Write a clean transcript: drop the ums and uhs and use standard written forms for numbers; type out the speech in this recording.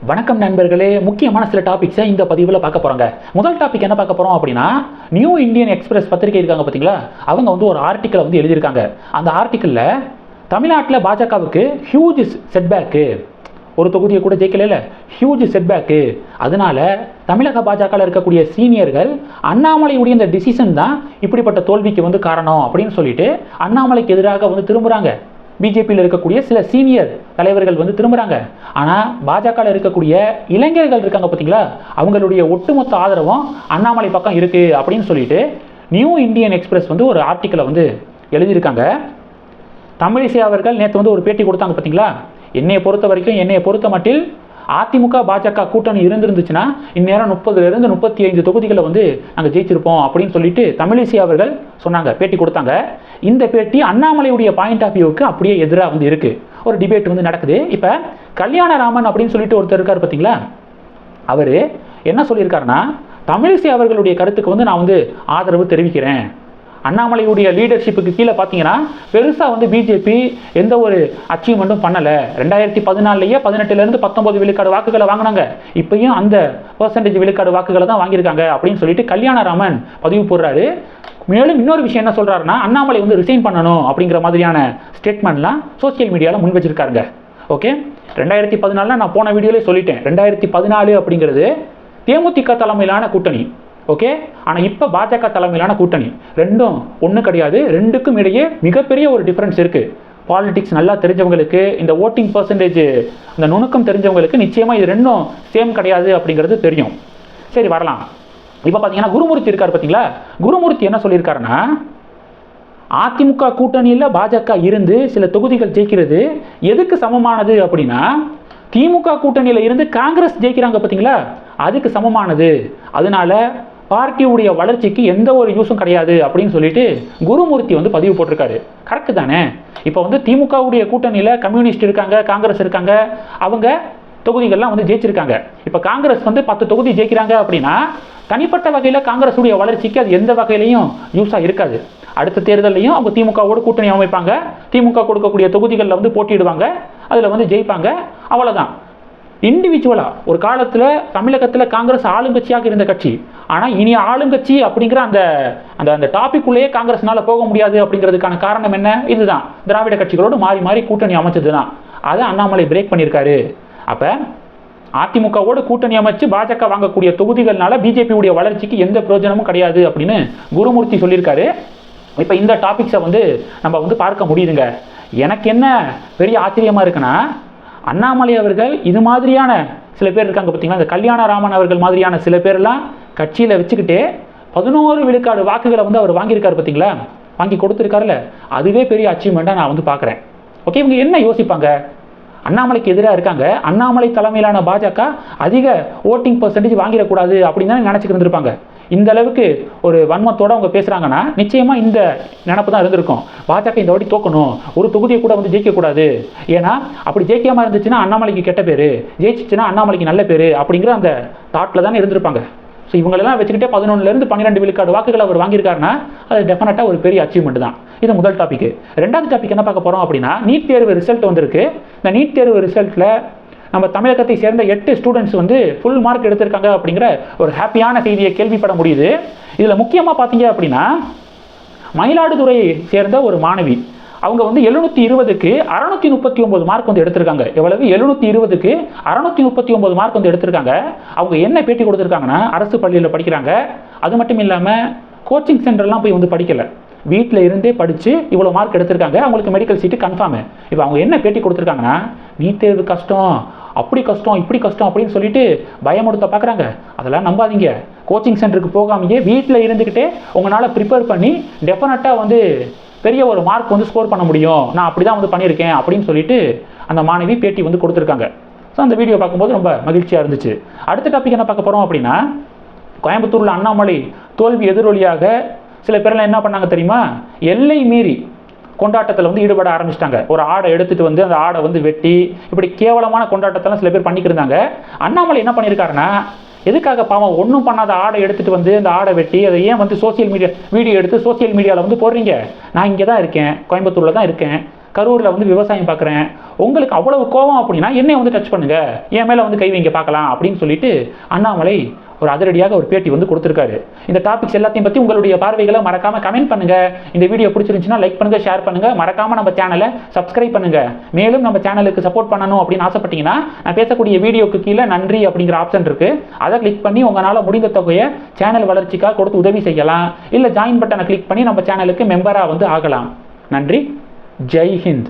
வணக்கம் நண்பர்களே, முக்கியமான சில டாபிக்ஸை இந்த பதிவில் பார்க்க போகிறாங்க. முதல் டாபிக் என்ன பார்க்க போகிறோம் அப்படின்னா, நியூ இந்தியன் எக்ஸ்பிரஸ் பத்திரிகை இருக்காங்க பார்த்தீங்களா, அவங்க வந்து ஒரு ஆர்டிக்கலை வந்து எழுதியிருக்காங்க. அந்த ஆர்டிக்கலில் தமிழ்நாட்டில் பாஜகவுக்கு ஹியூஜ் செட்பேக்கு, ஒரு தொகுதியை கூட ஜெயிக்கல, ஹியூஜ் செட்பேக்கு. அதனால தமிழக பாஜகவில் இருக்கக்கூடிய சீனியர்கள் அண்ணாமலையுடைய இந்த டிசிஷன் தான் இப்படிப்பட்ட தோல்விக்கு வந்து காரணம் அப்படின்னு சொல்லிட்டு அண்ணாமலைக்கு எதிராக வந்து திரும்புகிறாங்க. பிஜேபியில் இருக்கக்கூடிய சில சீனியர் தலைவர்கள் வந்து திரும்புகிறாங்க. ஆனால் பாஜகவில் இருக்கக்கூடிய இளைஞர்கள் இருக்காங்க பார்த்தீங்களா, அவங்களுடைய ஒட்டுமொத்த ஆதரவும் அண்ணாமலை பக்கம் இருக்குது அப்படின்னு சொல்லிட்டு நியூ இந்தியன் எக்ஸ்பிரஸ் வந்து ஒரு ஆர்டிக்கலை வந்து எழுதியிருக்காங்க. தமிழிசை அவர்கள் நேற்று வந்து ஒரு பேட்டி கொடுத்தாங்க பார்த்தீங்களா, என்னையை பொறுத்த மட்டில் அதிமுக பாஜக கூட்டணி இருந்துருந்துச்சுன்னா இந்நேரம் 30 to 35 தொகுதிகளை வந்து நாங்கள் ஜெயிச்சிருப்போம் அப்படின்னு சொல்லிட்டு தமிழிசை அவர்கள் சொன்னாங்க, பேட்டி கொடுத்தாங்க. இந்த பேட்டி அண்ணாமலையுடைய பாயிண்ட் ஆஃப் வியூவுக்கு அப்படியே எதிராக வந்து இருக்குது. ஒரு டிபேட் வந்து நடக்குது. இப்போ கல்யாணராமன் அப்படின்னு சொல்லிட்டு ஒருத்தர் இருக்கார் பார்த்தீங்களா, அவர் என்ன சொல்லியிருக்காருன்னா, தமிழிசை அவர்களுடைய கருத்துக்கு வந்து நான் வந்து ஆதரவு தெரிவிக்கிறேன். அண்ணாமலையுடைய லீடர்ஷிப்புக்கு கீழே பார்த்தீங்கன்னா பெருசாக வந்து பிஜேபி எந்த ஒரு அச்சீவ்மெண்ட்டும் பண்ணலை. 2014 18% 19 விழுக்காடு வாக்குகளை வாங்கினாங்க. இப்பயும் அந்த % விழுக்காடு வாக்குகளை தான் வாங்கியிருக்காங்க அப்படின்னு சொல்லிட்டு கல்யாணராமன் பதிவு போடுறாரு. மேலும் இன்னொரு விஷயம் என்ன சொல்கிறாருன்னா, அண்ணாமலை வந்து ரிசைன் பண்ணணும் அப்படிங்கிற மாதிரியான ஸ்டேட்மெண்ட்லாம் சோசியல் மீடியாவில் முன் வச்சிருக்காருங்க. ஓகே, 2014 நான் போன வீடியோலேயே சொல்லிட்டேன், 2014 அப்படிங்கிறது தேமுதிக தலைமையிலான கூட்டணி. ஓகே, ஆனால் இப்போ பாஜக தலைமையிலான கூட்டணி. ரெண்டும் ஒன்றும் கிடையாது. ரெண்டுக்கும் இடையே மிகப்பெரிய ஒரு டிஃப்ரென்ஸ் இருக்குது. பாலிடிக்ஸ் நல்லா தெரிஞ்சவங்களுக்கு, இந்த ஓட்டிங் பர்சன்டேஜ் இந்த நுணுக்கம் தெரிஞ்சவங்களுக்கு நிச்சயமாக இது ரெண்டும் சேம் கிடையாது அப்படிங்கிறது தெரியும். சரி, வரலாம். இப்போ பார்த்தீங்கன்னா குருமூர்த்தி இருக்கார் பார்த்தீங்களா, குருமூர்த்தி என்ன சொல்லியிருக்காருன்னா, அதிமுக கூட்டணியில் பாஜக இருந்து சில தொகுதிகள் ஜெயிக்கிறது எதுக்கு சமமானது அப்படின்னா, திமுக கூட்டணியில் இருந்து காங்கிரஸ் ஜெயிக்கிறாங்க பார்த்தீங்களா, அதுக்கு சமமானது. அதனால பார்ட்டியுடைய வளர்ச்சிக்கு எந்த ஒரு யூஸும் கிடையாது அப்படின்னு சொல்லிட்டு குருமூர்த்தி வந்து பதிவு போட்டிருக்காரு. கரெக்டு தானே? இப்போ வந்து திமுகவுடைய கூட்டணியில் கம்யூனிஸ்ட் இருக்காங்க, காங்கிரஸ் இருக்காங்க, அவங்க தொகுதிகள்லாம் வந்து ஜெயிச்சிருக்காங்க. இப்போ காங்கிரஸ் வந்து 10 தொகுதி ஜெயிக்கிறாங்க அப்படின்னா தனிப்பட்ட வகையில் காங்கிரஸுடைய வளர்ச்சிக்கு அது எந்த வகையிலையும் யூஸாக இருக்காது. அடுத்த தேர்தலையும் அவங்க திமுகவோடு கூட்டணி அமைப்பாங்க, திமுக கொடுக்கக்கூடிய தொகுதிகளில் வந்து போட்டியிடுவாங்க, அதில் வந்து ஜெயிப்பாங்க, அவ்வளோதான். இண்டிவிஜுவலாக ஒரு காலத்தில் தமிழகத்தில் காங்கிரஸ் ஆளுங்கட்சியாக இருந்த கட்சி, ஆனால் இனி ஆளுங்கட்சி அப்படிங்கிற அந்த அந்த அந்த டாபிக்குள்ளேயே காங்கிரஸ்னால போக முடியாது. அப்படிங்கிறதுக்கான காரணம் என்ன? இதுதான், திராவிட கட்சிகளோடு மாறி மாறி கூட்டணி அமைச்சது தான். அதை அண்ணாமலை பிரேக் பண்ணியிருக்காரு. அப்போ அதிமுகவோடு கூட்டணி அமைச்சு பாஜக வாங்கக்கூடிய தொகுதிகள்னால பிஜேபியுடைய வளர்ச்சிக்கு எந்த பிரயோஜனமும் கிடையாது அப்படின்னு குருமூர்த்தி சொல்லியிருக்காரு. இப்போ இந்த டாபிக்ஸை வந்து நம்ம வந்து பார்க்க முடியுதுங்க. எனக்கு என்ன பெரிய ஆச்சரியமாக இருக்குன்னா, அண்ணாமலை அவர்கள் இது மாதிரியான சில பேர் இருக்காங்க பார்த்தீங்களா, இந்த கல்யாணராமன் அவர்கள் மாதிரியான சில பேரெல்லாம் கட்சியில் வச்சுக்கிட்டே 11 விழுக்காடு வாக்குகளை வந்து அவர் வாங்கியிருக்காரு பார்த்தீங்களா, வாங்கி கொடுத்துருக்காருல்ல, அதுவே பெரிய அச்சீவ்மெண்ட்டாக நான் வந்து பார்க்குறேன். ஓகே, இவங்க என்ன யோசிப்பாங்க? அண்ணாமலைக்கு எதிராக இருக்காங்க, அண்ணாமலை தலைமையிலான பாஜக அதிக ஓட்டிங் பர்சன்டேஜ் வாங்கிடக்கூடாது அப்படின்னு தான் நினச்சிக்கிட்டு இருந்திருப்பாங்க. இந்த அளவுக்கு ஒரு வன்மத்தோடு அவங்க பேசுகிறாங்கன்னா நிச்சயமாக இந்த நினப்பு தான் இருந்திருக்கும், பாஜக இந்த வாட்டி தோக்கணும், ஒரு தொகுதியை கூட வந்து ஜெயிக்கக்கூடாது. ஏன்னா அப்படி ஜெயிக்காமல் இருந்துச்சுன்னா அண்ணாமலைக்கு கெட்ட பேர், ஜெயிச்சிச்சுன்னா அண்ணாமலைக்கு நல்ல பேர் அப்படிங்கிற அந்த தாட்டில் தானே இருந்திருப்பாங்க. ஸோ இவங்களெல்லாம் வச்சுக்கிட்டே 11 to 12 விழுக்காடு வாக்குகள் அவர் வாங்கியிருக்காருன்னா அது டெஃபினட்டாக ஒரு பெரிய அச்சீவ்மெண்ட் தான். இது முதல் டாபிக். ரெண்டாவது டாபிக் என்ன பார்க்க போகிறோம் அப்படின்னா, நீட் தேர்வு ரிசல்ட் வந்திருக்கு. இந்த நீட் தேர்வு ரிசல்ட்டில் நம்ம தமிழகத்தை சேர்ந்த 8 ஸ்டூடெண்ட்ஸ் வந்து ஃபுல் மார்க் எடுத்திருக்காங்க அப்படிங்கிற ஒரு ஹாப்பியான செய்தியை கேள்விப்பட முடியுது. இதில் முக்கியமாக பார்த்தீங்க அப்படின்னா, மயிலாடுதுறையை சேர்ந்த ஒரு மாணவி, அவங்க வந்து 720க்கு 639 மார்க் வந்து எடுத்திருக்காங்க. எவ்வளவு? 720க்கு 639 மார்க் வந்து எடுத்திருக்காங்க. அவங்க என்ன பேட்டி கொடுத்துருக்காங்கன்னா, அரசு பள்ளியில் படிக்கிறாங்க, அது மட்டும் இல்லாமல் கோச்சிங் சென்டர்லாம் போய் வந்து படிக்கலை, வீட்டில் இருந்தே படித்து இவ்வளோ மார்க் எடுத்திருக்காங்க, அவங்களுக்கு மெடிக்கல் சீட்டு கன்ஃபார்மு. இப்போ அவங்க என்ன பேட்டி கொடுத்துருக்காங்கன்னா, நீட் தேர்வு கஷ்டம், அப்படி கஷ்டம், இப்படி கஷ்டம் அப்படின்னு சொல்லிட்டு பயமுடுத்த பார்க்குறாங்க. அதெல்லாம் நம்பாதீங்க. கோச்சிங் சென்டருக்கு போகாமையே வீட்டில் இருந்துக்கிட்டே உங்களால் ப்ரிப்பேர் பண்ணி டெஃபினட்டாக வந்து பெரிய ஒரு மார்க் வந்து ஸ்கோர் பண்ண முடியும், நான் அப்படி தான் வந்து பண்ணியிருக்கேன் அப்படின்னு சொல்லிட்டு அந்த மாணவி பேட்டி வந்து கொடுத்துருக்காங்க. ஸோ அந்த வீடியோ பார்க்கும்போது ரொம்ப மகிழ்ச்சியாக இருந்துச்சு. அடுத்த டாபிக் என்ன பார்க்க போகிறோம் அப்படின்னா, கோயம்புத்தூரில் அண்ணாமலை தோல்வி எதிரொலியாக சில பேர்லாம் என்ன பண்ணாங்க தெரியுமா, எல்லை மீறி கொண்டாட்டத்தில் வந்து ஈடுபட ஆரம்பிச்சிட்டாங்க. ஒரு ஆடை எடுத்துகிட்டு வந்து அந்த ஆடை வந்து வெட்டி இப்படி கேவலமான கொண்டாட்டத்தெல்லாம் சில பேர் பண்ணிக்கிட்டு இருந்தாங்க. அண்ணாமலை என்ன பண்ணியிருக்காருன்னா, எதுக்காக பாவம் ஒன்றும் பண்ணாத ஆடை எடுத்துகிட்டு வந்து அந்த ஆடை வெட்டி அதை ஏன் வந்து சோசியல் மீடியா வீடியோ எடுத்து சோசியல் மீடியாவில் வந்து போடுறீங்க? நான் இங்கே தான் இருக்கேன், கோயம்புத்தூரில் தான் இருக்கேன், கரூரில் வந்து விவசாயம் பார்க்குறேன், உங்களுக்கு அவ்வளவு கோவம் அப்படின்னா என்னை வந்து டச் பண்ணுங்க, என் மேலே வந்து கை வைங்க பார்க்கலாம் அப்படின்னு சொல்லிட்டு அண்ணாமலை ஒரு அதிரடியாக ஒரு பேட்டி வந்து கொடுத்துருக்காரு. இந்த டாபிக்ஸ் எல்லாத்தையும் பற்றி உங்களுடைய பார்வைகளை மறக்காம கமெண்ட் பண்ணுங்க. இந்த வீடியோ பிடிச்சிருந்துச்சுன்னா லைக் பண்ணுங்க, ஷேர் பண்ணுங்க, மறக்காம நம்ம சேனலை சப்ஸ்கிரைப் பண்ணுங்க. மேலும் நம்ம சேனலுக்கு சப்போர்ட் பண்ணணும் அப்படின்னு ஆசைப்பட்டீங்கன்னா நான் பேசக்கூடிய வீடியோக்கு கீழே நன்றி அப்படிங்கிற ஆப்ஷன் இருக்கு, அதை கிளிக் பண்ணி உங்களால் முடிந்த தொகையை சேனல் வளர்ச்சிக்காக கொடுத்து உதவி செய்யலாம். இல்லை ஜாயின் பட்டனை கிளிக் பண்ணி நம்ம சேனலுக்கு மெம்பராக வந்து ஆகலாம். நன்றி. ஜெய் ஹிந்த்.